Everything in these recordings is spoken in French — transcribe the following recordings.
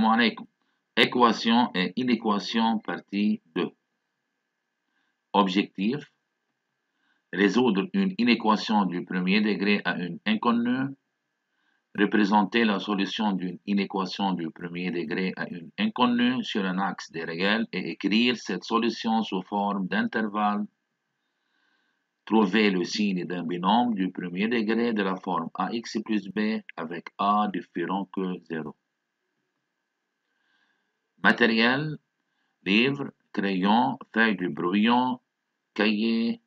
Salam alaikum. Équation et inéquation partie 2. Objectif. Résoudre une inéquation du premier degré à une inconnue. Représenter la solution d'une inéquation du premier degré à une inconnue sur un axe des réels et écrire cette solution sous forme d'intervalle. Trouver le signe d'un binôme du premier degré de la forme ax plus b avec a différent que 0. Matériel, livre, crayon, feuille de brouillon, cahier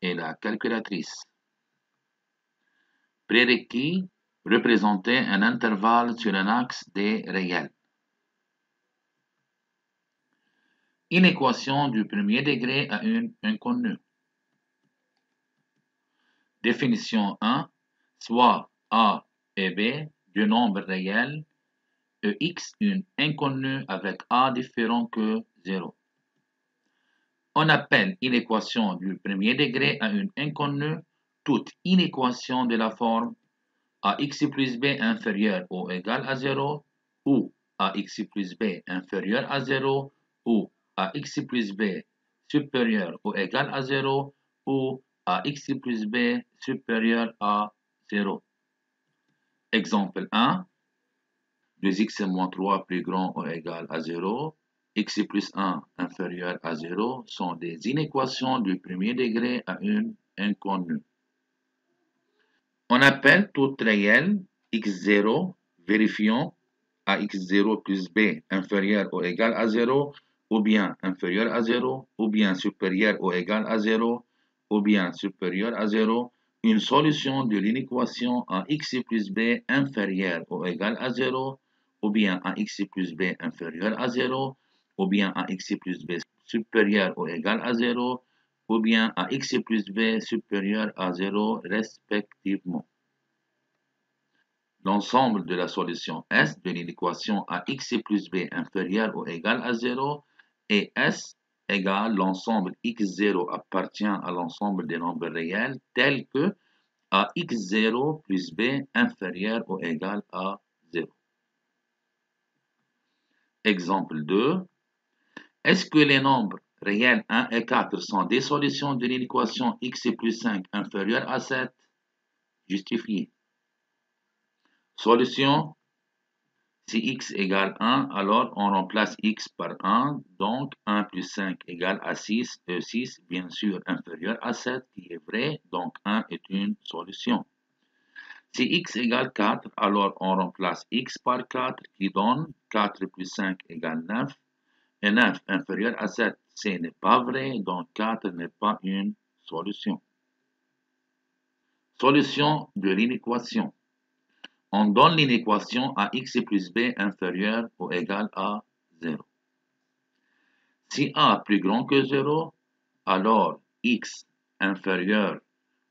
et la calculatrice. Prérequis, représenter un intervalle sur un axe des réels. Inéquation du premier degré à une inconnue. Définition 1. Soit A et B, deux nombres réels, et x une inconnue avec a différent que 0. On appelle inéquation du premier degré à une inconnue toute inéquation de la forme ax plus b inférieur ou égal à 0 ou ax plus b inférieur à 0 ou ax plus b supérieur ou égal à 0 ou ax plus b supérieur à 0. Exemple 1. 2x moins 3 plus grand ou égal à 0, x plus 1 inférieur à 0 sont des inéquations du premier degré à une inconnue. On appelle tout réel x0, vérifiant à x0 plus b inférieur ou égal à 0, ou bien inférieur à 0, ou bien supérieur ou égal à 0, ou bien supérieur à 0, une solution de l'inéquation à x plus b inférieur ou égal à 0, ou bien à x plus b inférieur à 0, ou bien à x plus b supérieur ou égal à 0, ou bien à x plus b supérieur à 0 respectivement. L'ensemble de la solution S de l'inéquation à x plus b inférieur ou égal à 0 et S égale l'ensemble x0 appartient à l'ensemble des nombres réels tels que à x0 plus b inférieur ou égal à 0. Exemple 2. Est-ce que les nombres réels 1 et 4 sont des solutions de l'inéquation x plus 5 inférieur à 7? Justifié. Solution. Si x égale 1, alors on remplace x par 1, donc 1 plus 5 égale à 6, et 6 bien sûr inférieur à 7, qui est vrai, donc 1 est une solution. Si x égale 4, alors on remplace x par 4, qui donne 4 plus 5 égale 9, et 9 inférieur à 7, ce n'est pas vrai, donc 4 n'est pas une solution. Solution de l'inéquation. On donne l'inéquation à x plus b inférieur ou égal à 0. Si a plus grand que 0, alors x inférieur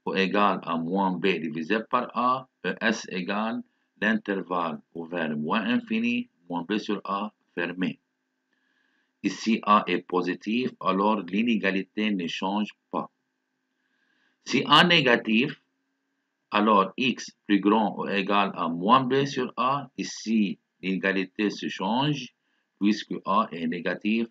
ou égal à moins b divisé par a, et s égale l'intervalle ouvert moins infini, moins b sur a fermé. Ici a est positif, alors l'inégalité ne change pas. Si a négatif, alors x plus grand ou égal à moins b sur a, ici l'égalité se change puisque a est négatif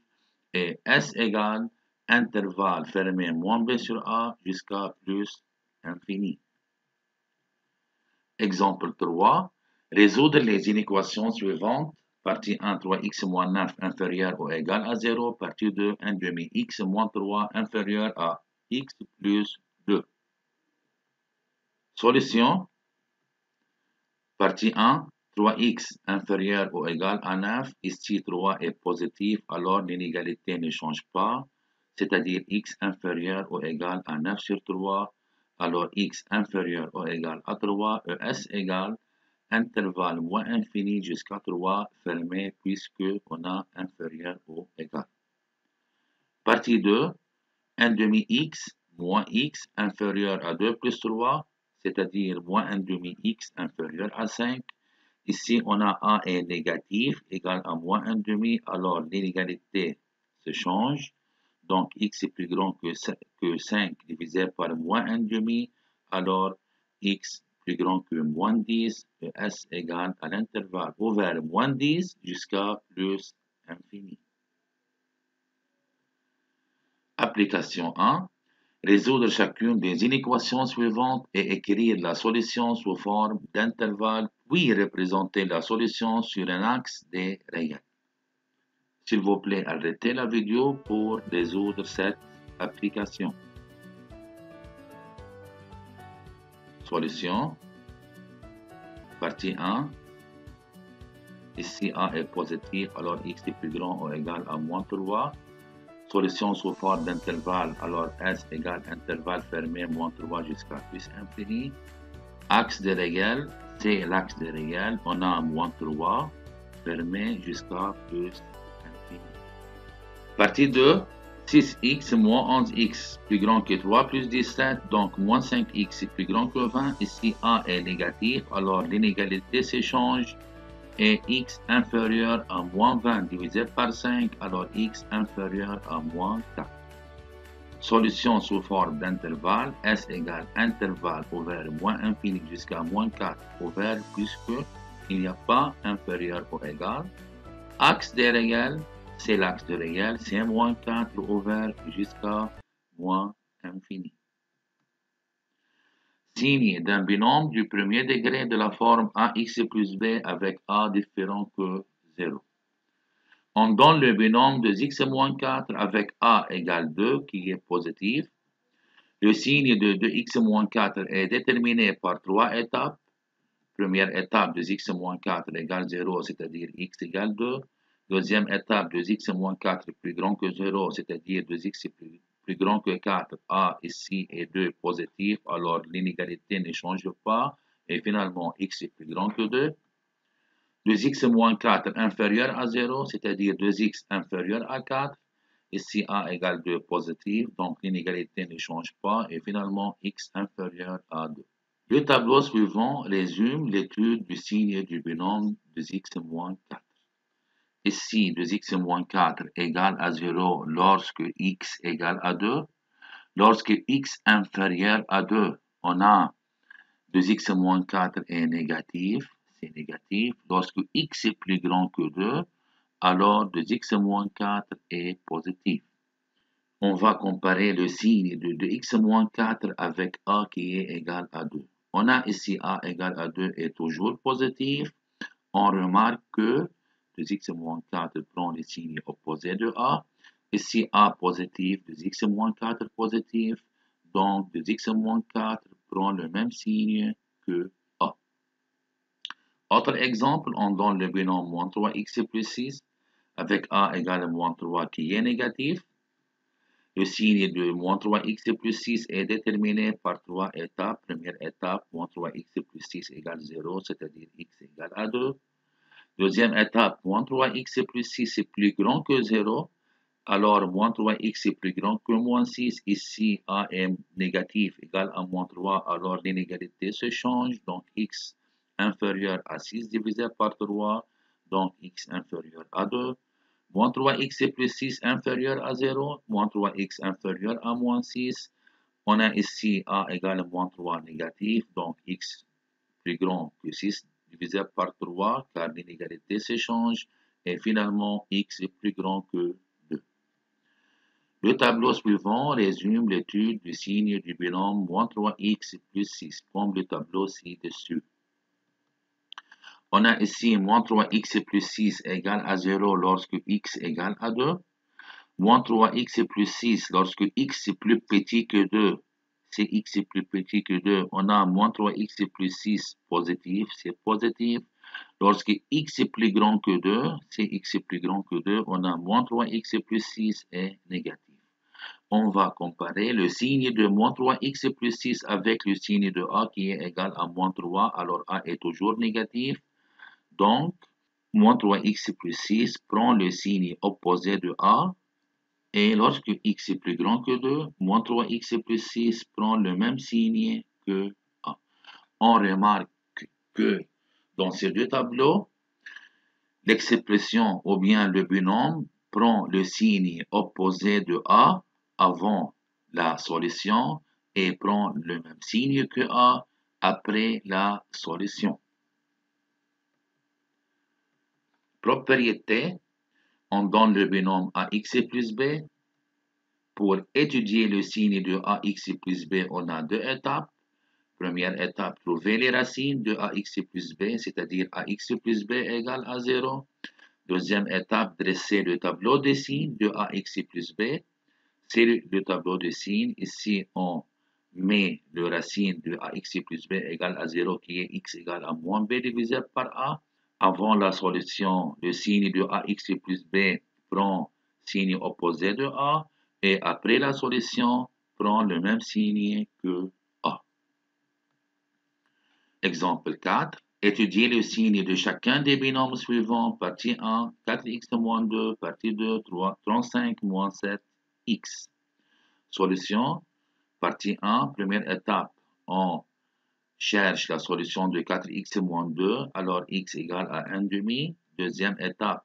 et s égale intervalle fermé moins b sur a jusqu'à plus infini. Exemple 3. Résoudre les inéquations suivantes. Partie 1, 3x moins 9 inférieur ou égal à 0. Partie 2, 1 demi x moins 3 inférieur à x plus 2. Solution. Partie 1, 3x inférieur ou égal à 9. Ici, 3 est positif, alors l'inégalité ne change pas, c'est-à-dire x inférieur ou égal à 9 sur 3, alors x inférieur ou égal à 3, et s égale intervalle moins infini jusqu'à 3 fermé puisque on a inférieur ou égal. Partie 2, 1 demi x moins x inférieur à 2 plus 3, c'est-à-dire moins 1 demi x inférieur à 5. Ici, on a a est négatif égal à moins 1 demi, alors l'inégalité se change. Donc, x est plus grand que 5 divisé par moins 1 demi, alors x plus grand que moins 10, et S égale à l'intervalle ouvert moins 10 jusqu'à plus infini. Application 1. Résoudre chacune des inéquations suivantes et écrire la solution sous forme d'intervalle, puis représenter la solution sur un axe des réels. S'il vous plaît, arrêtez la vidéo pour résoudre cette application. Solution. Partie 1. Ici, A est positif, alors X est plus grand ou égal à moins 3. Solution sous forme d'intervalle, alors S égale intervalle fermé moins 3 jusqu'à plus infini. Axe des réels, c'est l'axe des réels, on a moins 3 fermé jusqu'à plus infini. Partie 2, 6x moins 11x plus grand que 3 plus 17, donc moins 5x est plus grand que 20. Ici A est négatif, alors l'inégalité s'échange et x inférieur à moins 20 divisé par 5, alors x inférieur à moins 4. Solution sous forme d'intervalle, S égale intervalle ouvert moins infini jusqu'à moins 4 ouvert puisque il n'y a pas inférieur ou égal. Axe des réels, c'est l'axe des réels, c'est moins 4 ouvert jusqu'à moins infini. Signe d'un binôme du premier degré de la forme ax plus b avec a différent que 0. On donne le binôme de x moins 4 avec a égale 2 qui est positif. Le signe de 2x moins 4 est déterminé par 3 étapes. Première étape de x moins 4 égale 0, c'est-à-dire x égale 2. Deuxième étape de x moins 4 plus grand que 0, c'est-à-dire 2x plus grand que 4, a ici est 2 positif, alors l'inégalité ne change pas, et finalement x est plus grand que 2. 2x moins 4 inférieur à 0, c'est-à-dire 2x inférieur à 4, ici a égale 2 positif, donc l'inégalité ne change pas, et finalement x inférieur à 2. Le tableau suivant résume l'étude du signe du binôme 2x moins 4. Ici, 2x moins 4 égale à 0 lorsque x égale à 2. Lorsque x inférieur à 2, on a 2x moins 4 est négatif, c'est négatif. Lorsque x est plus grand que 2, alors 2x moins 4 est positif. On va comparer le signe de 2x moins 4 avec a qui est égal à 2. On a ici a égal à 2 est toujours positif. On remarque que 2x moins 4 prend le signe opposé de a. Ici a positif, 2x moins 4 positif. Donc 2x moins 4 prend le même signe que a. Autre exemple, on donne le binôme moins 3x plus 6 avec a égale à moins 3 qui est négatif. Le signe de moins 3x plus 6 est déterminé par 3 étapes. Première étape, moins 3x plus 6 égale 0, c'est-à-dire x égale à 2. Deuxième étape, moins 3x plus 6 est plus grand que 0. Alors, moins 3x est plus grand que moins 6. Ici, a est négatif égal à moins 3. Alors, l'inégalité se change. Donc, x inférieur à 6 divisé par 3. Donc, x inférieur à 2. Moins 3x plus 6 inférieur à 0. Moins 3x inférieur à moins 6. On a ici a égale à moins 3 négatif. Donc, x plus grand que 6 divisé par 3 car l'inégalité s'échange et finalement x est plus grand que 2. Le tableau suivant résume l'étude du signe du binôme moins 3x plus 6 comme le tableau ci-dessus. On a ici moins 3x plus 6 égale à 0 lorsque x égale à 2. Moins 3x plus 6 lorsque x est plus petit que 2. Si x est plus petit que 2, on a moins 3x plus 6 positif, c'est positif. Lorsque x est plus grand que 2, si x est plus grand que 2, on a moins 3x plus 6 est négatif. On va comparer le signe de moins 3x plus 6 avec le signe de a qui est égal à moins 3, alors a est toujours négatif. Donc, moins 3x plus 6 prend le signe opposé de a. Et lorsque x est plus grand que 2, moins 3x plus 6 prend le même signe que a. On remarque que dans ces deux tableaux, l'expression ou bien le binôme prend le signe opposé de a avant la solution et prend le même signe que a après la solution. Propriété, on donne le binôme AX plus B. Pour étudier le signe de AX plus B, on a deux étapes. Première étape, trouver les racines de AX plus B, c'est-à-dire AX plus B égale à 0. Deuxième étape, dresser le tableau des signes de AX plus B. C'est le tableau des signes. Ici, on met le racine de AX plus B égale à 0 qui est X égale à moins B divisé par A. Avant la solution, le signe de AX plus B prend signe opposé de A et après la solution, prend le même signe que A. Exemple 4. Étudier le signe de chacun des binômes suivants. Partie 1, 4x-2. Partie 2, 35-7x. Solution. Partie 1, première étape. On cherche la solution de 4x-2. Alors x égale à 1,5. Deuxième étape.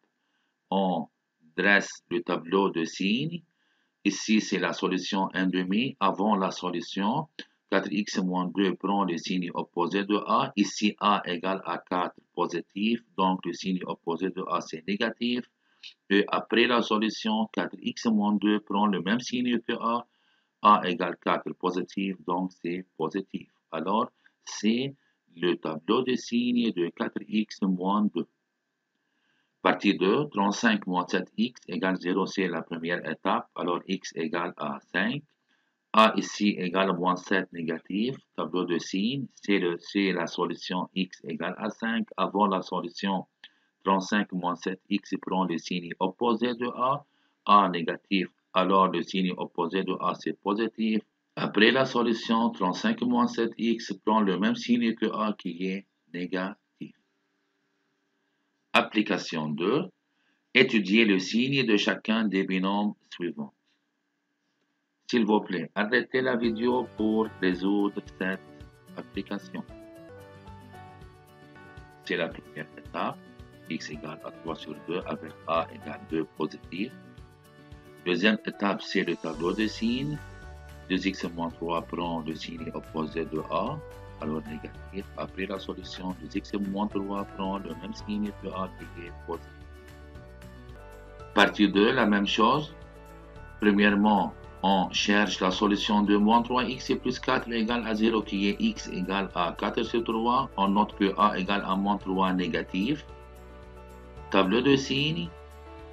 On dresse le tableau de signes. Ici, c'est la solution 1,5. Avant la solution, 4x moins 2 prend le signe opposé de A. Ici, A égale à 4 positif, donc le signe opposé de A, c'est négatif. Et après la solution, 4x moins 2 prend le même signe que A. A égale 4 positif, donc c'est positif. Alors, c'est le tableau de signes de 4x moins 2. Partie 2, 35 moins 7x égale 0, c'est la première étape. Alors, x égale à 5. A ici égale à moins 7 négatif. Tableau de signes, c'est la solution x égale à 5. Avant la solution, 35 moins 7x prend le signe opposé de A négatif. Alors, le signe opposé de A, c'est positif. Après la solution, 35 moins 7x prend le même signe que A qui est négatif. Application 2. Étudier le signe de chacun des binômes suivants. S'il vous plaît, arrêtez la vidéo pour résoudre cette application. C'est la première étape. X égale à 3 sur 2 avec A égale 2 positif. Deuxième étape, c'est le tableau de signes. 2x moins 3 prend le signe opposé de A, alors négatif. Après la solution, 2x moins 3 prend le même signe que A qui est positif. Partie 2, la même chose. Premièrement, on cherche la solution de moins 3x plus 4 égale à 0 qui est x égale à 4 sur 3. On note que a égale à moins 3 négatif. Tableau de signes.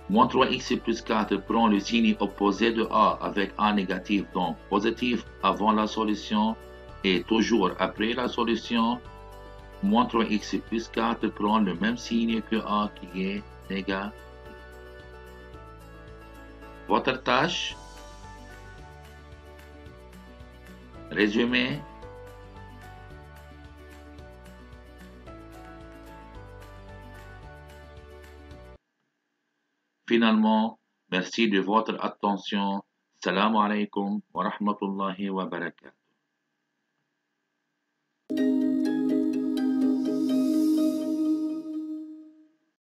Moins 3x plus 4 prend le signe opposé de a avec a négatif, donc positif avant la solution et toujours après la solution. Moins 3x plus 4 prend le même signe que a qui est négatif. Votre tâche. Résumé. Finalement, merci de votre attention. Salam alaikum wa rahmatullahi wa barakatuh.